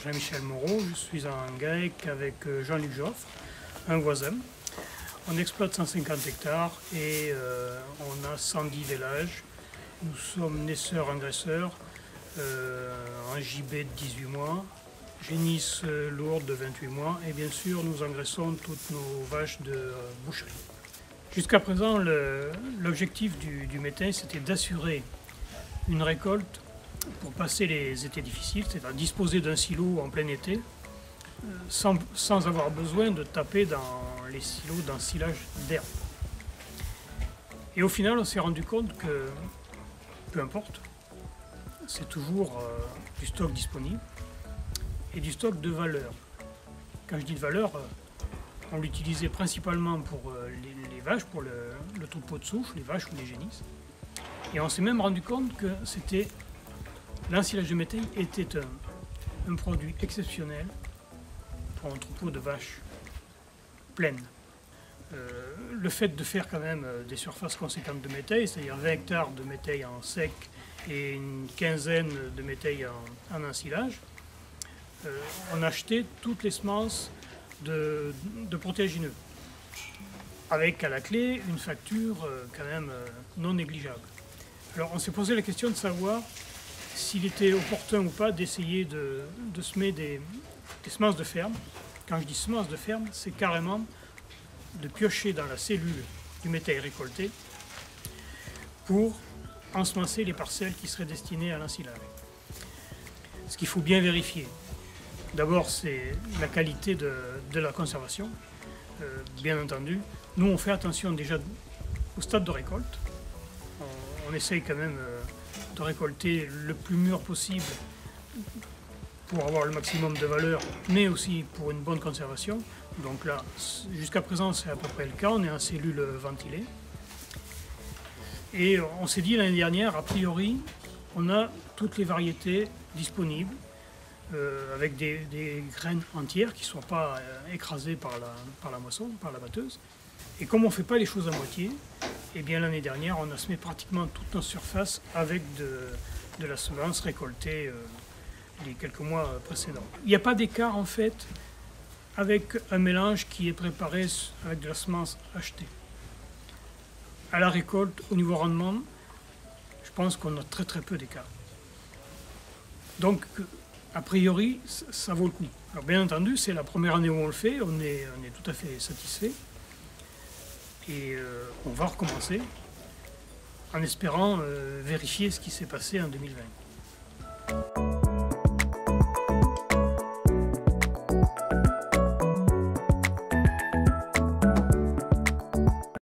Jean-Michel Moreau, je suis en GAEC avec Jean-Luc Joffre, un voisin. On exploite 150 hectares et on a 110 vélages. Nous sommes naisseurs-engraisseurs en JB de 18 mois, génisse lourde de 28 mois et bien sûr nous engraissons toutes nos vaches de boucherie. Jusqu'à présent, l'objectif du méthane, c'était d'assurer une récolte pour passer les étés difficiles, c'est-à-dire disposer d'un silo en plein été, sans avoir besoin de taper dans les silos d'ensilage d'herbe. Et au final, on s'est rendu compte que, peu importe, c'est toujours du stock disponible et du stock de valeur. Quand je dis de valeur, on l'utilisait principalement pour les vaches, pour le troupeau de souche, les vaches ou les génisses. Et on s'est même rendu compte que l'ensilage de métail était un produit exceptionnel pour un troupeau de vaches pleines. Le fait de faire quand même des surfaces conséquentes de métail, c'est-à-dire 20 hectares de métail en sec et une quinzaine de métail en ensilage, on achetait toutes les semences de protéagineux, avec à la clé une facture quand même non négligeable. Alors on s'est posé la question de savoir s'il était opportun ou pas d'essayer de semer des semences de ferme. Quand je dis semences de ferme, c'est carrément de piocher dans la cellule du métail récolté pour ensemencer les parcelles qui seraient destinées à l'ensilage. Ce qu'il faut bien vérifier, d'abord c'est la qualité de la conservation, bien entendu. Nous on fait attention déjà au stade de récolte. On essaye quand même de récolter le plus mûr possible pour avoir le maximum de valeur, mais aussi pour une bonne conservation. Donc là, jusqu'à présent, c'est à peu près le cas. On est en cellule ventilée. Et on s'est dit l'année dernière, a priori, on a toutes les variétés disponibles, avec des graines entières qui ne soient pas écrasées par la moisson, par la batteuse. Et comme on ne fait pas les choses à moitié, eh bien l'année dernière, on a semé pratiquement toute notre surface avec de la semence récoltée les quelques mois précédents. Il n'y a pas d'écart en fait avec un mélange qui est préparé avec de la semence achetée. À la récolte, au niveau rendement, je pense qu'on a très peu d'écart. Donc, a priori, ça vaut le coup. Alors bien entendu, c'est la première année où on le fait, on est tout à fait satisfait. Et on va recommencer en espérant vérifier ce qui s'est passé en 2020.